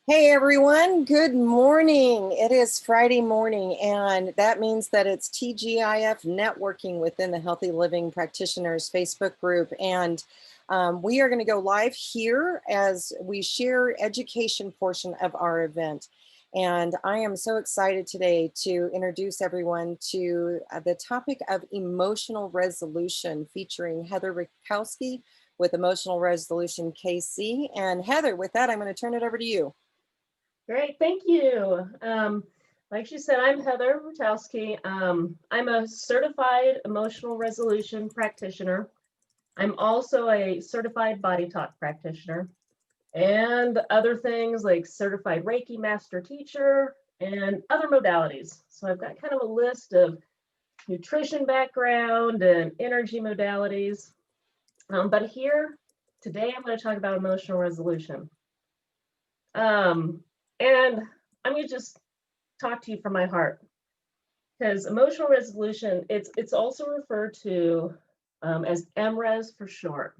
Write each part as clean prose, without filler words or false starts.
Hey everyone, good morning. It is Friday morning, and that means that it's TGIF networking within the Healthy Living Practitioners Facebook group. And we are going to go live here as we share education portion of our event. And I am so excited today to introduce everyone to the topic of emotional resolution featuring Heather Rikowski with Emotional Resolution KC. And Heather, with that, I'm going to turn it over to you. Great, thank you. Like she said, I'm Heather Rutowski. I'm a certified emotional resolution practitioner. I'm also a certified body talk practitioner and other things like certified Reiki master teacher and other modalities. So I've got kind of a list of nutrition background and energy modalities. But here today, I'm going to talk about emotional resolution. And I'm going to just talk to you from my heart, because emotional resolution, it's also referred to as MRES for short.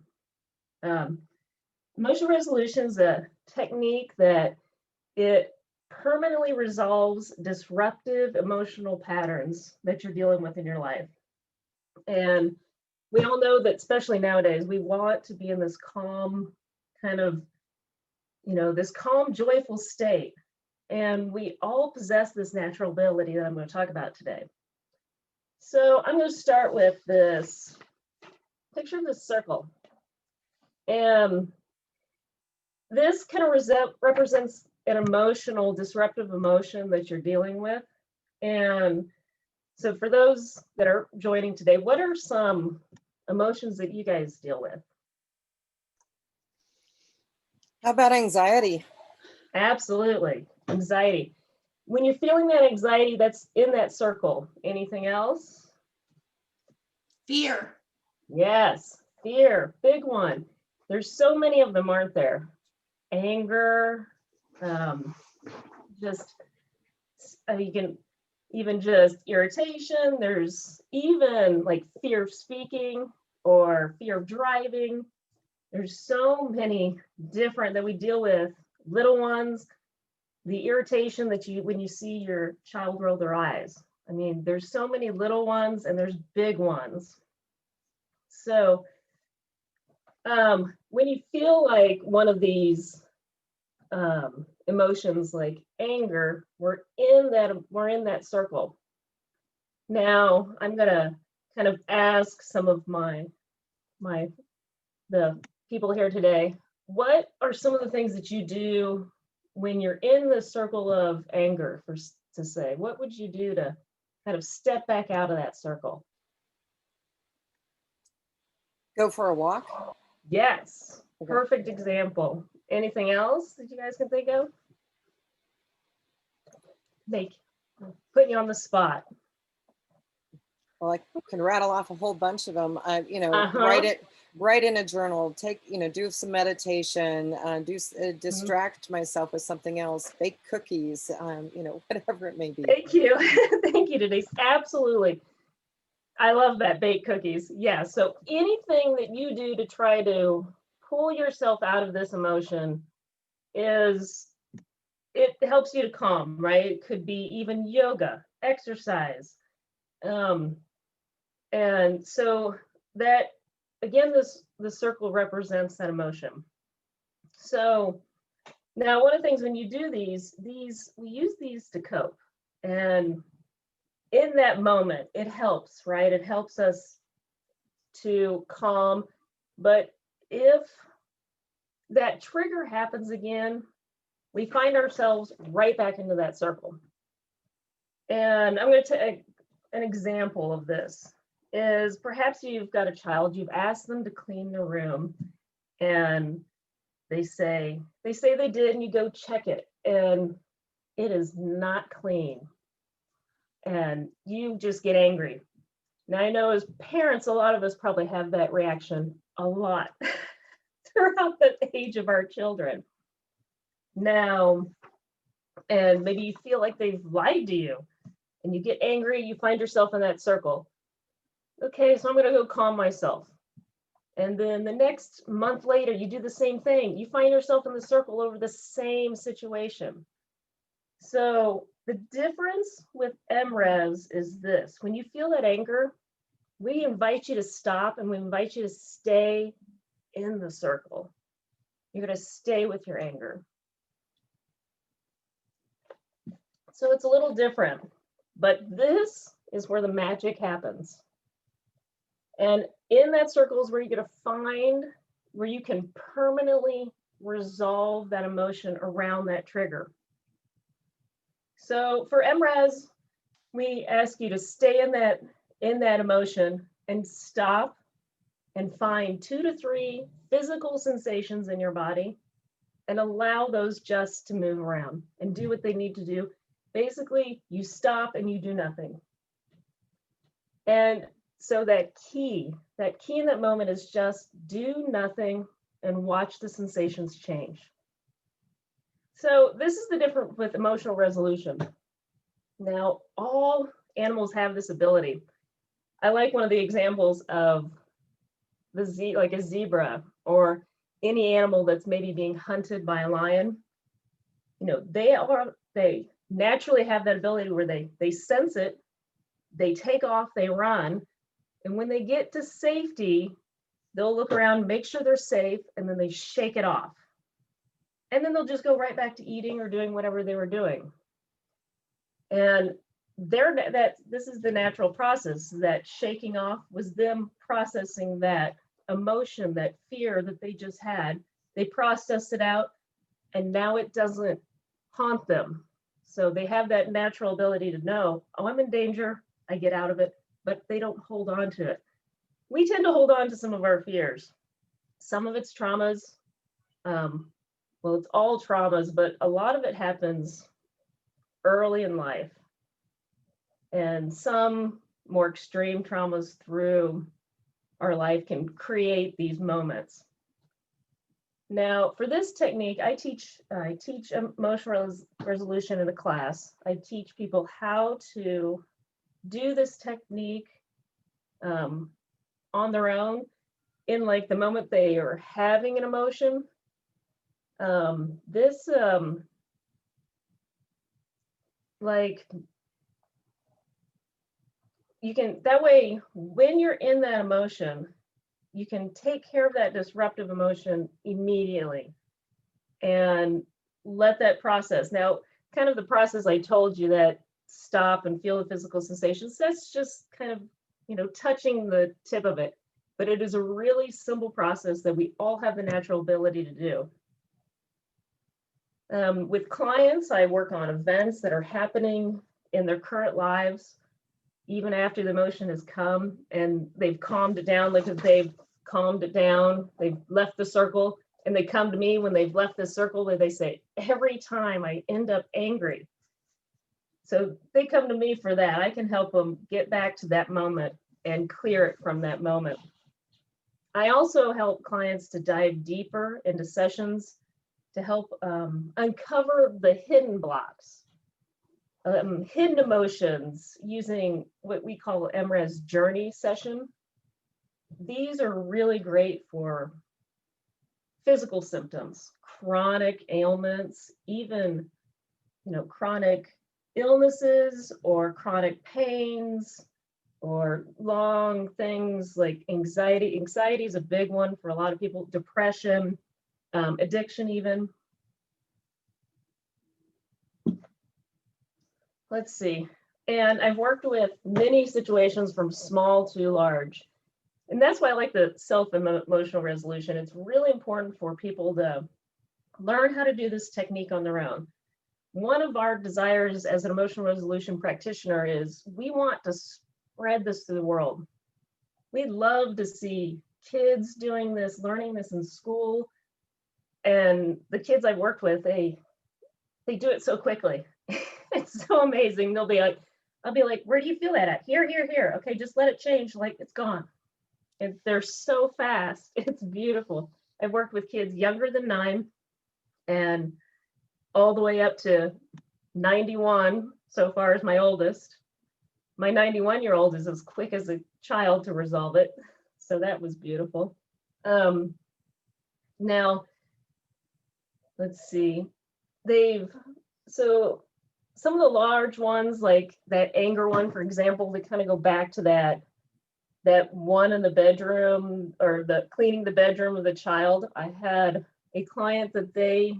Emotional resolution is a technique that it permanently resolves disruptive emotional patterns that you're dealing with in your life. And we all know that, especially nowadays, we want to be in this calm kind of, this calm, joyful state. And we all possess this natural ability that I'm going to talk about today. So I'm going to start with this picture of this circle. And this kind of represents an emotional, disruptive emotion that you're dealing with. And so for those that are joining today, what are some emotions that you guys deal with? How about anxiety? Absolutely, anxiety. When you're feeling that anxiety, that's in that circle. Anything else? Fear. Yes, fear, big one. There's so many of them, aren't there? Anger, just you can even just irritation. There's even like fear of speaking or fear of driving. There's so many different that we deal with. Little ones, the irritation that you when you see your child roll their eyes. I mean, there's so many little ones and there's big ones. So when you feel like one of these emotions like anger, we're in that circle. Now I'm gonna kind of ask some of the people here today, what are some of the things that you do when you're in the circle of anger, to say, what would you do to kind of step back out of that circle? Go for a walk? Yes, Okay. perfect example. Anything else that you guys can think of? Putting you on the spot. Well, I can rattle off a whole bunch of them. Uh-huh. Write in a journal, do some meditation, distract myself with something else, bake cookies, whatever it may be. Thank you. Thank you, Denise. Absolutely. I love that, bake cookies. Yeah, so anything that you do to try to pull yourself out of this emotion it helps you to calm, right? It could be even yoga, exercise. And so that, again, the circle represents that emotion. So now one of the things when you do these, we use these to cope. And in that moment, it helps, right? It helps us to calm. But if that trigger happens again, we find ourselves right back into that circle. And I'm going to take an example of this is perhaps you've got a child, you've asked them to clean the room, and they say they did, and you go check it, and it is not clean. And you just get angry. Now, I know as parents, a lot of us probably have that reaction a lot throughout the age of our children. Now, and maybe you feel like they've lied to you and you get angry, you find yourself in that circle. Okay, so I'm going to go calm myself. And then the next month later, you do the same thing. You find yourself in the circle over the same situation. So the difference with MRES is this: when you feel that anger, we invite you to stop and we invite you to stay in the circle. You're going to stay with your anger. So it's a little different, but this is where the magic happens. And in that circle is where you're going to find where you can permanently resolve that emotion around that trigger. So for MRES, we ask you to stay in that emotion and stop and find 2 to 3 physical sensations in your body and allow those just to move around and do what they need to do. Basically, you stop and you do nothing. And so that key in that moment is just do nothing and watch the sensations change. So this is the difference with emotional resolution. Now, all animals have this ability. I like one of the examples of like a zebra or any animal that's maybe being hunted by a lion. You know, they naturally have that ability where they sense it, they take off, they run, and when they get to safety, they'll look around, make sure they're safe, and then they shake it off. And then they'll just go right back to eating or doing whatever they were doing. And this is the natural process. That shaking off was them processing that emotion, that fear that they just had. They processed it out, and now it doesn't haunt them. So they have that natural ability to know, oh, I'm in danger, I get out of it, but they don't hold on to it. We tend to hold on to some of our fears. Some of it's traumas. Well, it's all traumas, but a lot of it happens early in life. And some more extreme traumas through our life can create these moments. Now, for this technique, I teach emotional resolution in a class. I teach people how to do this technique on their own in like the moment they are having an emotion. Like you can, that way, when you're in that emotion, you can take care of that disruptive emotion immediately and let that process. Now, kind of the process I told you, that stop and feel the physical sensations, that's just kind of, you know, touching the tip of it. But it is a really simple process that we all have the natural ability to do. With clients, I work on events that are happening in their current lives, even after the emotion has come and they've calmed it down. Like if they've calmed it down, they've left the circle, and they come to me when they've left the circle, where they say, every time I end up angry. So they come to me for that. I can help them get back to that moment and clear it from that moment. I also help clients to dive deeper into sessions to help uncover the hidden blocks, hidden emotions, using what we call MRES journey session. These are really great for physical symptoms, chronic ailments, even, you know, chronic illnesses or chronic pains or long things like anxiety. Anxiety is a big one for a lot of people, depression, addiction even. Let's see. And I've worked with many situations from small to large. And that's why I like the self-emotional resolution. It's really important for people to learn how to do this technique on their own. One of our desires as an emotional resolution practitioner is we want to spread this to the world. We'd love to see kids doing this, learning this in school. And the kids I've worked with, they do it so quickly. It's so amazing. They'll be like, I'll be like, where do you feel that at? Here, here, here. Okay, just let it change. Like, it's gone. And they're so fast. It's beautiful. I've worked with kids younger than 9 and all the way up to 91 so far as my oldest. My 91-year-old is as quick as a child to resolve it. So that was beautiful. Now, let's see, so some of the large ones, like that anger one, for example, they kind of go back to that one in the bedroom, or the cleaning the bedroom of the child. I had a client that they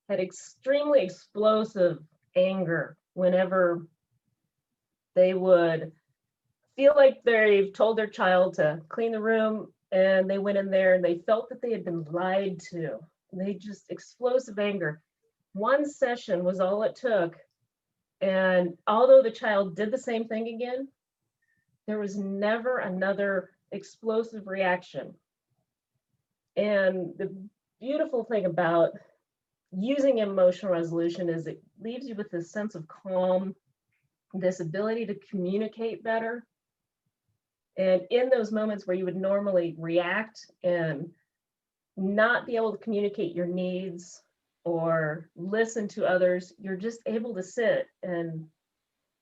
had extremely explosive anger whenever they would feel like they've told their child to clean the room, and they went in there and they felt that they had been lied to. They just explosive anger. One session was all it took. And although the child did the same thing again, there was never another explosive reaction. And the beautiful thing about using emotional resolution is it leaves you with this sense of calm, this ability to communicate better. And in those moments where you would normally react and not be able to communicate your needs or listen to others, you're just able to sit and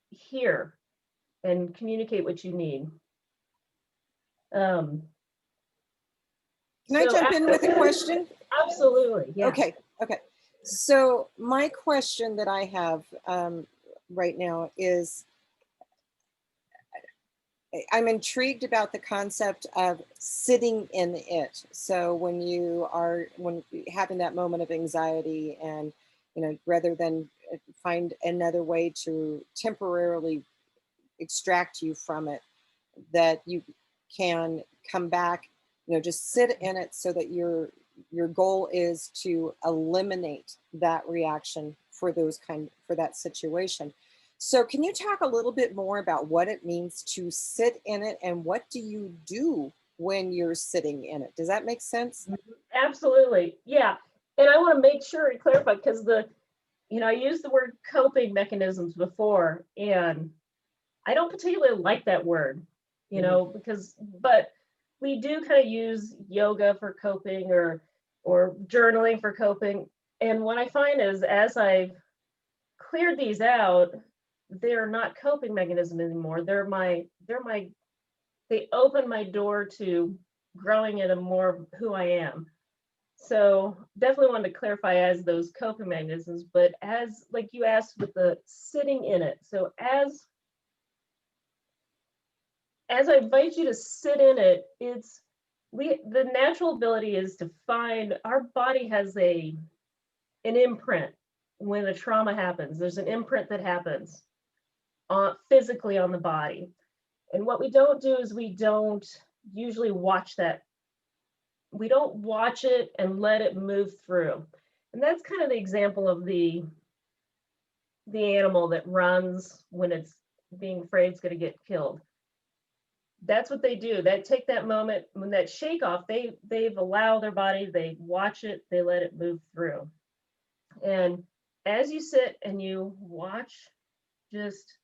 hear and communicate what you need. Can I jump in with a question? Absolutely. Yeah. Okay. So my question that I have right now is, I'm intrigued about the concept of sitting in it. So when having that moment of anxiety, and rather than find another way to temporarily extract you from it, that you can come back, just sit in it, so that your goal is to eliminate that reaction for that situation. So can you talk a little bit more about what it means to sit in it, and what do you do when you're sitting in it? Does that make sense? Absolutely. Yeah. And I want to make sure and clarify, because I used the word coping mechanisms before, and I don't particularly like that word, but we do kind of use yoga for coping, or journaling for coping. And what I find is, as I've cleared these out, they're not coping mechanism anymore. They open my door to growing into more of who I am. So definitely wanted to clarify as those coping mechanisms, but as like you asked with the sitting in it. So as I invite you to sit in it, the natural ability is to find, our body has an imprint when a trauma happens. There's an imprint that happens physically on the body. And what we don't do is we don't usually watch that. We don't watch it and let it move through. And that's kind of the example of the animal that runs when it's being afraid it's going to get killed. That's what they do. They take that moment, when that shake off, they've allowed their body, they watch it, they let it move through. And as you sit and you watch, just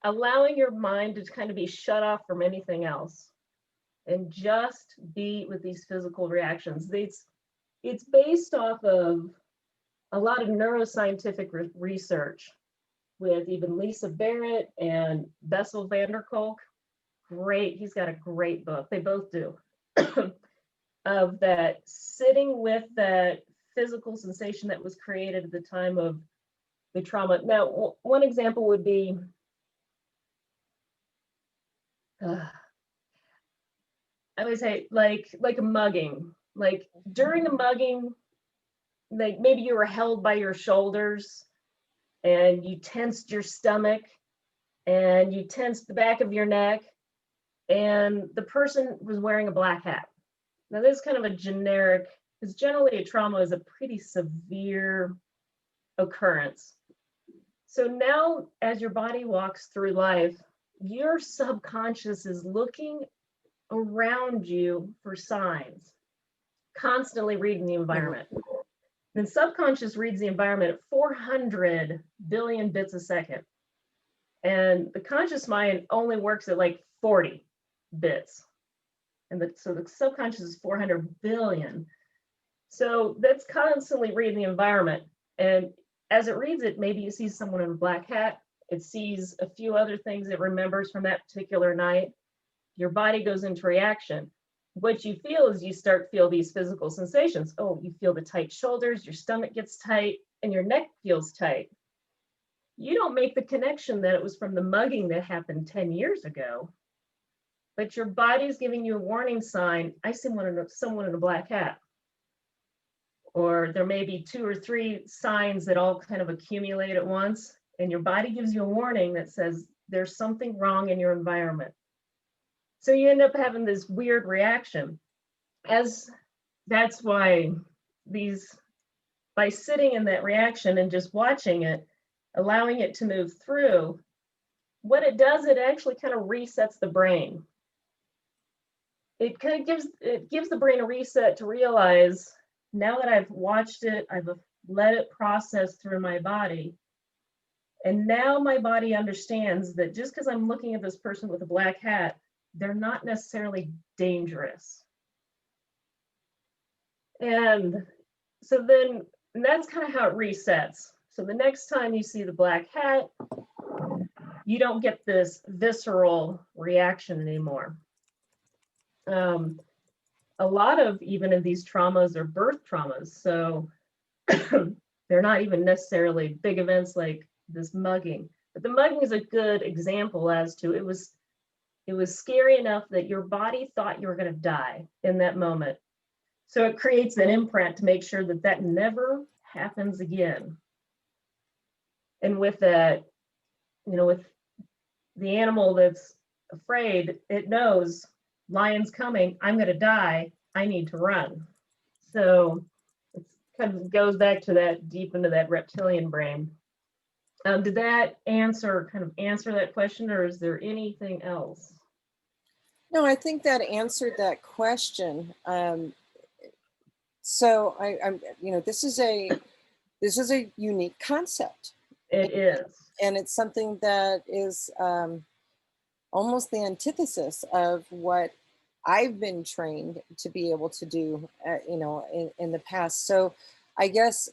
allowing your mind to kind of be shut off from anything else and just be with these physical reactions. It's based off of a lot of neuroscientific research with even Lisa Barrett and Bessel van der Kolk. Great, he's got a great book, they both do, of that sitting with that physical sensation that was created at the time of the trauma. Now, one example would be, I would say like a mugging. Like during a mugging, like maybe you were held by your shoulders and you tensed your stomach and you tensed the back of your neck, and the person was wearing a black hat. Now this is kind of a generic, because generally a trauma is a pretty severe occurrence. So now as your body walks through life, your subconscious is looking around you for signs, constantly reading the environment. Then subconscious reads the environment at 400 billion bits a second. And the conscious mind only works at like 40 bits. And so the subconscious is 400 billion. So that's constantly reading the environment. And as it reads it, maybe it sees someone in a black hat. It sees a few other things it remembers from that particular night. Your body goes into reaction. what you feel is you start feel these physical sensations. Oh, you feel the tight shoulders, your stomach gets tight, and your neck feels tight. You don't make the connection that it was from the mugging that happened 10 years ago, but your body's giving you a warning sign. I see someone in a black hat. Or there may be 2 or 3 signs that all kind of accumulate at once, and your body gives you a warning that says there's something wrong in your environment. So you end up having this weird reaction. That's why by sitting in that reaction and just watching it, allowing it to move through, what it does, it actually kind of resets the brain. It kind of gives the brain a reset to realize, now that I've watched it, I've let it process through my body. And now my body understands that just because I'm looking at this person with a black hat, they're not necessarily dangerous. And so then, and that's kind of how it resets. So the next time you see the black hat, you don't get this visceral reaction anymore. A lot of even of these traumas are birth traumas. So they're not even necessarily big events like this mugging. But the mugging is a good example as to it was scary enough that your body thought you were going to die in that moment. So it creates an imprint to make sure that that never happens again. And with that, with the animal that's afraid, it knows lion's coming, I'm going to die, I need to run. So it kind of goes back to that deep into that reptilian brain. Did that answer that question, or is there anything else? No, I think that answered that question. So I'm, this is a unique concept. It is. And it's something that is almost the antithesis of what I've been trained to be able to do, in the past. So I guess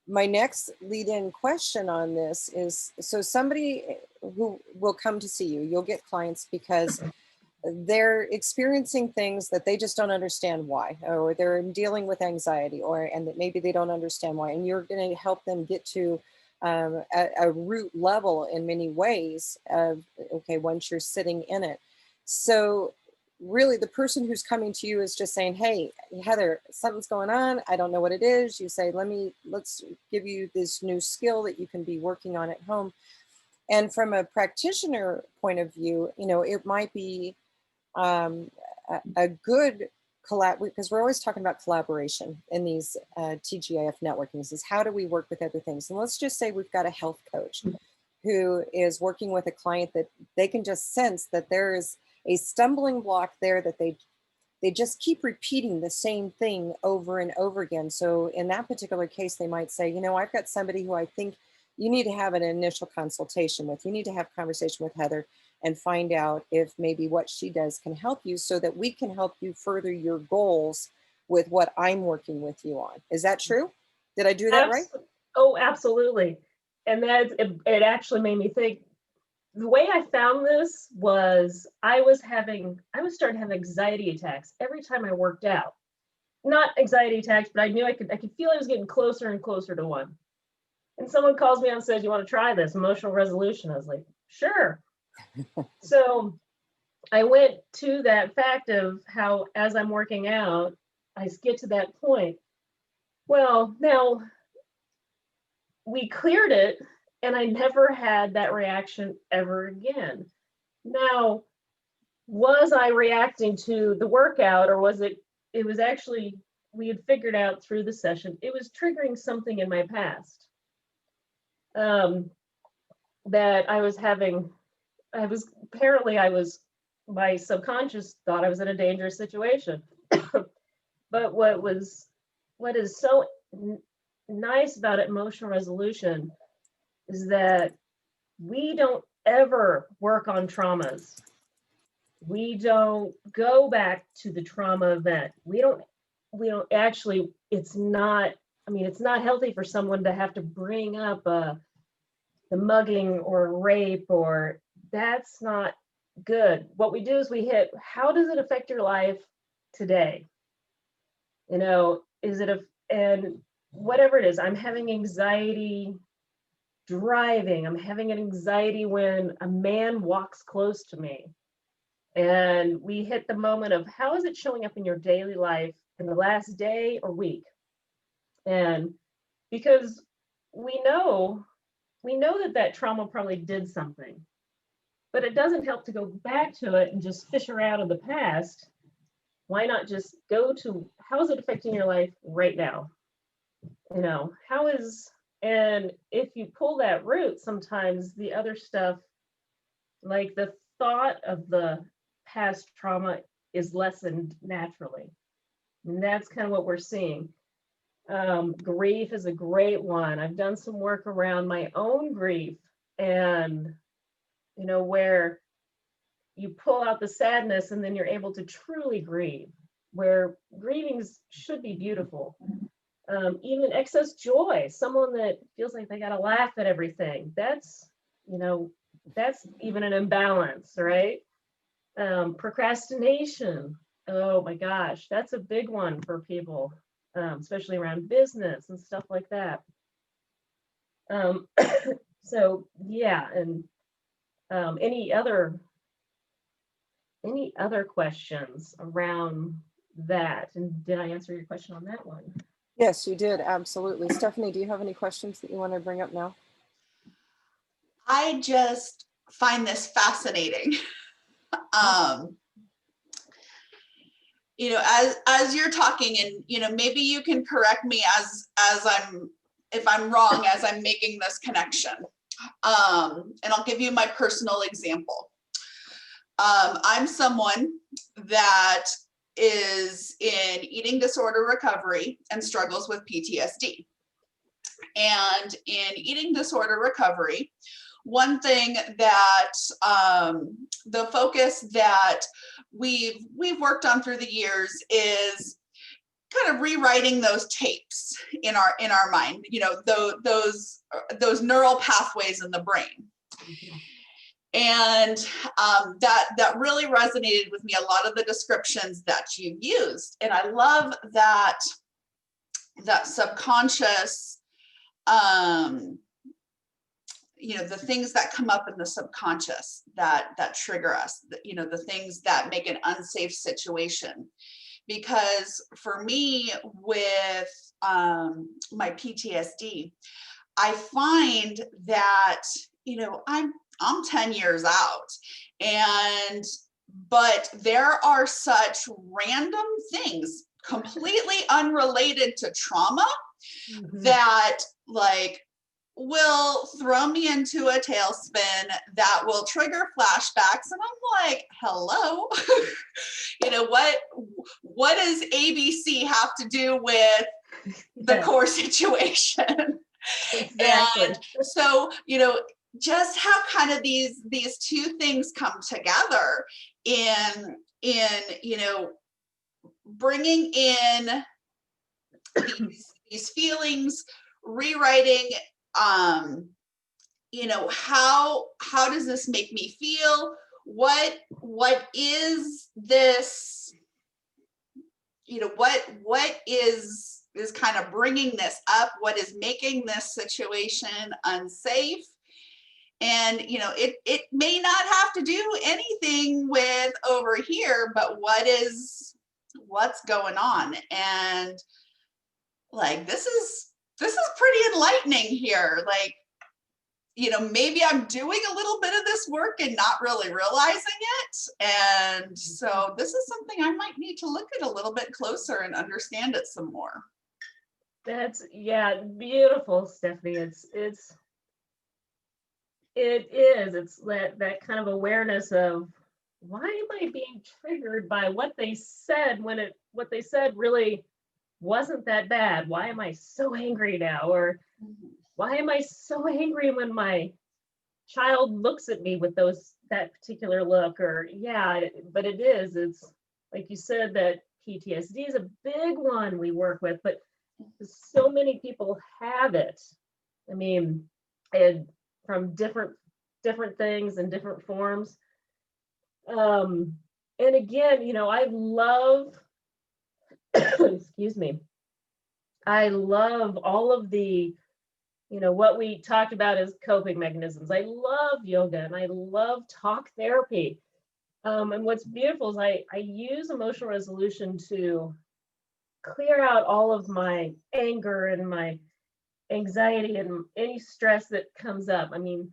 my next lead-in question on this is, so somebody who will come to see you, you'll get clients because they're experiencing things that they just don't understand why, or they're dealing with anxiety, and that maybe they don't understand why, and you're going to help them get to a root level in many ways of, okay, once you're sitting in it. So really the person who's coming to you is just saying, hey, Heather, something's going on, I don't know what it is. You say, let's give you this new skill that you can be working on at home. And from a practitioner point of view, it might be a good collab, because we're always talking about collaboration in these TGIF networkings, is how do we work with other things? And let's just say we've got a health coach who is working with a client that they can just sense that there is a stumbling block there, that they just keep repeating the same thing over and over again. So in that particular case, they might say, I've got somebody who I think you need to have an initial consultation with. You need to have a conversation with Heather and find out if maybe what she does can help you, so that we can help you further your goals with what I'm working with you on. Is that true? Did I do that right? Oh, absolutely. And that it actually made me think, the way I found this was I was starting to have anxiety attacks every time I worked out. Not anxiety attacks, but I knew I could feel I was getting closer and closer to one. And someone calls me and says, you want to try this emotional resolution? I was like, sure. So I went to that fact of how, as I'm working out, I get to that point. Well, now we cleared it, and I never had that reaction ever again. Now, was I reacting to the workout, or was it was actually, we had figured out through the session, it was triggering something in my past that I was having. My subconscious thought I was in a dangerous situation. But what is so nice about emotional resolution is that we don't ever work on traumas. We don't go back to the trauma event. We don't actually, it's not healthy for someone to have to bring up the mugging or rape, or that's not good. What we do is we hit, how does it affect your life today? You know, is it and whatever it is, I'm having anxiety driving, I'm having an anxiety when a man walks close to me. And we hit the moment of how is it showing up in your daily life in the last day or week? And because we know that trauma probably did something, but it doesn't help to go back to it and just fish her out of the past. Why not just go to how is it affecting your life right now? You know, and if you pull that root, sometimes the other stuff, like the thought of the past trauma, is lessened naturally. And that's kind of what we're seeing. Grief is a great one. I've done some work around my own grief, and you know, where you pull out the sadness and then you're able to truly grieve, where grievings should be beautiful. Even excess joy, someone that feels like they got to laugh at everything, that's, you know, that's even an imbalance, right? Procrastination, oh my gosh, that's a big one for people, especially around business and stuff like that. So yeah, and any other questions around that? And did I answer your question on that one? Yes, you did. Absolutely. Stephanie, do you have any questions that you want to bring up now? I just find this fascinating. You know, as you're talking, and you know, maybe you can correct me as if I'm wrong as I'm making this connection. And I'll give you my personal example. I'm someone that is in eating disorder recovery and struggles with PTSD. And in eating disorder recovery, one thing that the focus that we've worked on through the years is kind of rewriting those tapes in our mind, you know, those neural pathways in the brain. And that really resonated with me, a lot of the descriptions that you used. And I love that subconscious, you know, the things that come up in the subconscious that trigger us, you know, the things that make an unsafe situation. Because for me, with my PTSD, I find that, you know, I'm 10 years out, but there are such random things completely unrelated to trauma that like will throw me into a tailspin that will trigger flashbacks, and I'm like, hello. You know, what does ABC have to do with the core situation? Exactly. And so, you know, just how kind of these two things come together in you know, bringing in these feelings, rewriting, you know, how does this make me feel? What is this, you know, what is kind of bringing this up? What is making this situation unsafe? And, you know, it may not have to do anything with over here, but what's going on? And like, this is pretty enlightening here. Like, you know, maybe I'm doing a little bit of this work and not really realizing it. And so this is something I might need to look at a little bit closer and understand it some more. That's, yeah, beautiful, Stephanie. It's that kind of awareness of, why am I being triggered by what they said when what they said really wasn't that bad? Why am I so angry now? Or why am I so angry when my child looks at me with that particular look? Or yeah, but it's like you said, that PTSD is a big one we work with, but so many people have it. I mean, and from different things and different forms. And again, you know, I love excuse me, I love all of the, what we talked about as coping mechanisms. I love yoga and I love talk therapy. And what's beautiful is I use emotional resolution to clear out all of my anger and my anxiety and any stress that comes up. I mean,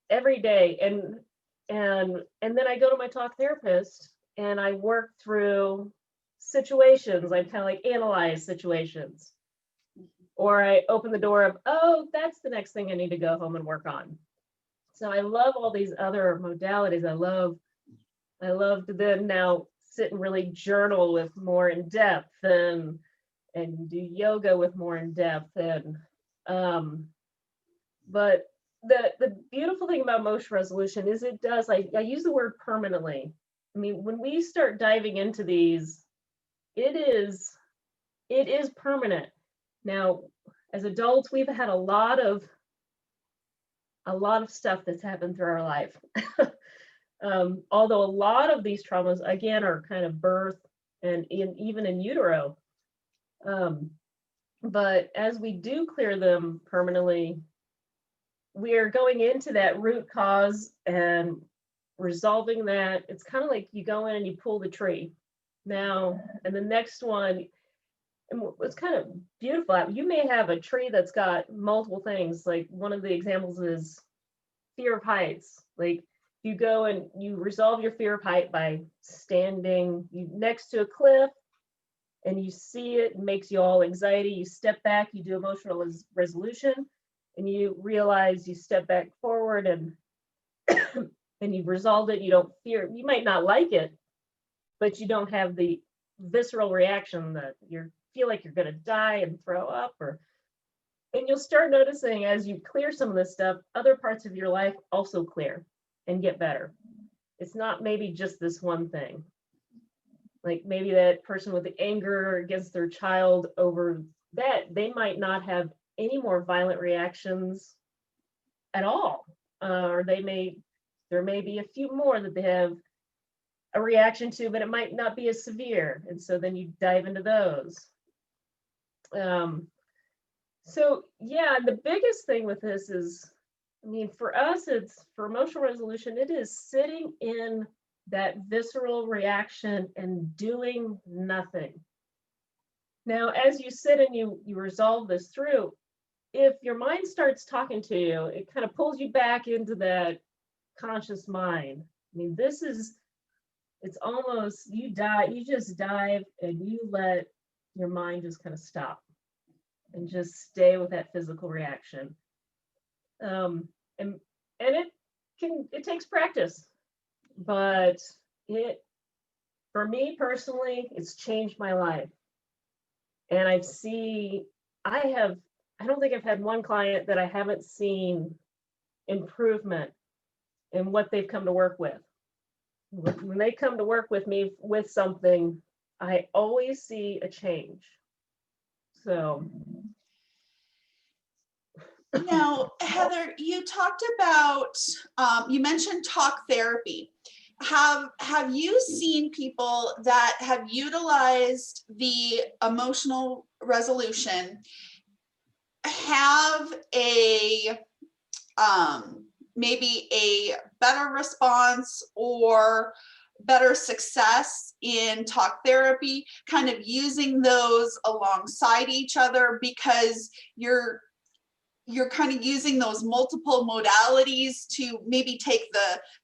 every day. And then I go to my talk therapist and I work through situations. I kind of like analyze situations. Or I open the door of, oh, that's the next thing I need to go home and work on. So I love all these other modalities. I love to then now sit and really journal with more in depth and do yoga with more in depth. And but the beautiful thing about emotion resolution is it does, I use the word permanently. I mean, when we start diving into these, it is permanent. Now, as adults, we've had a lot of stuff that's happened through our life. Although a lot of these traumas, again, are kind of birth and even in utero. But as we do clear them permanently, we are going into that root cause and resolving that. It's kind of like you go in and you pull the tree. Now, and the next one, and what's kind of beautiful, you may have a tree that's got multiple things. Like one of the examples is fear of heights. Like you go and you resolve your fear of height by standing next to a cliff and you see it makes you all anxiety. You step back, you do emotional resolution, and you realize you step back forward and and you've resolved it. You don't fear, you might not like it, but you don't have the visceral reaction that you feel like you're going to die and throw up. And you'll start noticing as you clear some of this stuff, other parts of your life also clear and get better. It's not maybe just this one thing. Like maybe that person with the anger against their child over that, they might not have any more violent reactions at all. Or there may be a few more that they have a reaction to, but it might not be as severe. And so then you dive into those. So yeah, the biggest thing with this is, I mean, for us, it's for emotional resolution, it is sitting in that visceral reaction and doing nothing. Now, as you sit and you resolve this through, if your mind starts talking to you, it kind of pulls you back into that conscious mind. I mean, it's almost, you just dive and you let your mind just kind of stop and just stay with that physical reaction. And it takes practice, but for me personally, it's changed my life. And I don't think I've had one client that I haven't seen improvement in what they've come to work with. When they come to work with me with something, I always see a change. So. Now, Heather, you talked about, you mentioned talk therapy. Have you seen people that have utilized the emotional resolution have maybe a better response or better success in talk therapy, kind of using those alongside each other because you're kind of using those multiple modalities to maybe take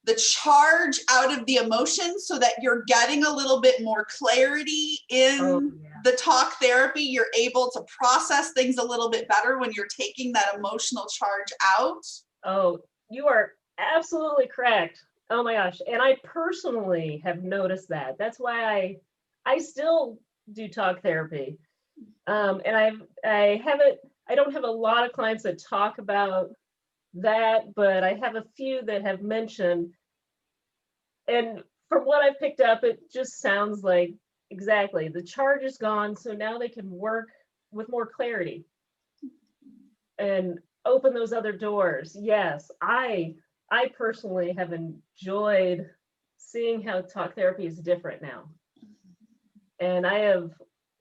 the charge out of the emotion so that you're getting a little bit more clarity in the talk therapy. You're able to process things a little bit better when you're taking that emotional charge out. Oh, you are absolutely correct. Oh my gosh. And I personally have noticed that. That's why I still do talk therapy. And I don't have a lot of clients that talk about that, but I have a few that have mentioned, and from what I've picked up, it just sounds like exactly the charge is gone. So now they can work with more clarity and open those other doors. Yes, I personally have enjoyed seeing how talk therapy is different now. And I have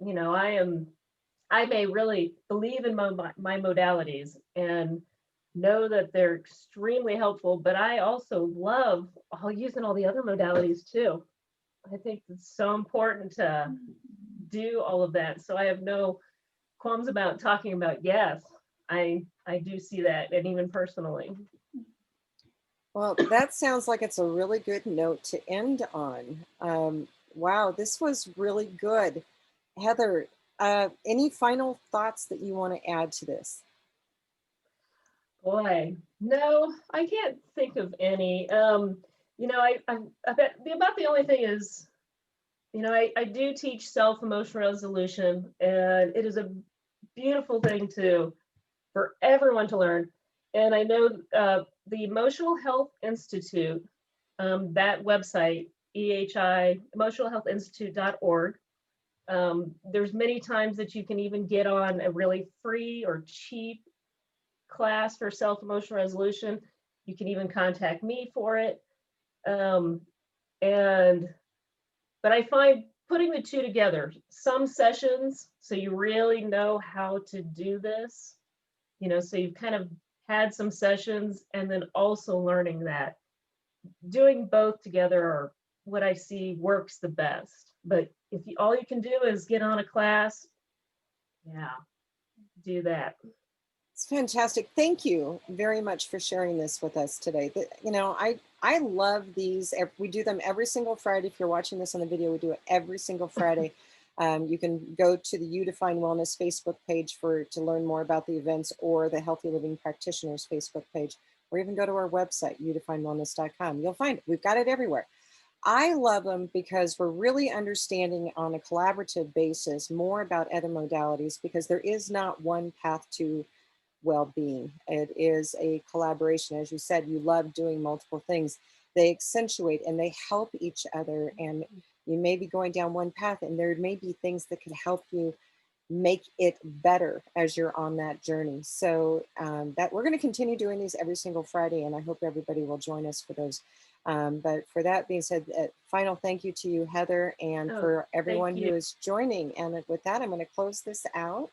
you know, I may really believe in my modalities and know that they're extremely helpful, but I also love using all the other modalities too. I think it's so important to do all of that. So I have no qualms about talking about, yes, I do see that, and even personally. Well, that sounds like it's a really good note to end on. Wow, this was really good. Heather, any final thoughts that you want to add to this? Boy, no, I can't think of any. You know, I bet about the only thing is, you know, I do teach self-emotional resolution, and it is a beautiful thing to for everyone to learn. And I know the Emotional Health Institute, that website, EHI, emotionalhealthinstitute.org. There's many times that you can even get on a really free or cheap class for self-emotional resolution. You can even contact me for it. Um, and but I find putting the two together, some sessions, so you really know how to do this, you know, so you've kind of had some sessions, and then also learning that doing both together are what I see works the best. But if you, all you can do is get on a class, yeah, do that. It's fantastic. Thank you very much for sharing this with us today. You know, I love these. We do them every single Friday. If you're watching this on the video, we do it every single Friday. You can go to the You Define Wellness Facebook page to learn more about the events, or the Healthy Living Practitioners Facebook page, or even go to our website, youdefinewellness.com. You'll find it. We've got it everywhere. I love them because we're really understanding on a collaborative basis more about other modalities, because there is not one path to well-being. It is a collaboration. As you said, you love doing multiple things. They accentuate and they help each other. And you may be going down one path, and there may be things that could help you make it better as you're on that journey. So that we're going to continue doing these every single Friday, and I hope everybody will join us for those. But for that being said, final thank you to you, Heather, and for everyone who is joining. And with that, I'm going to close this out.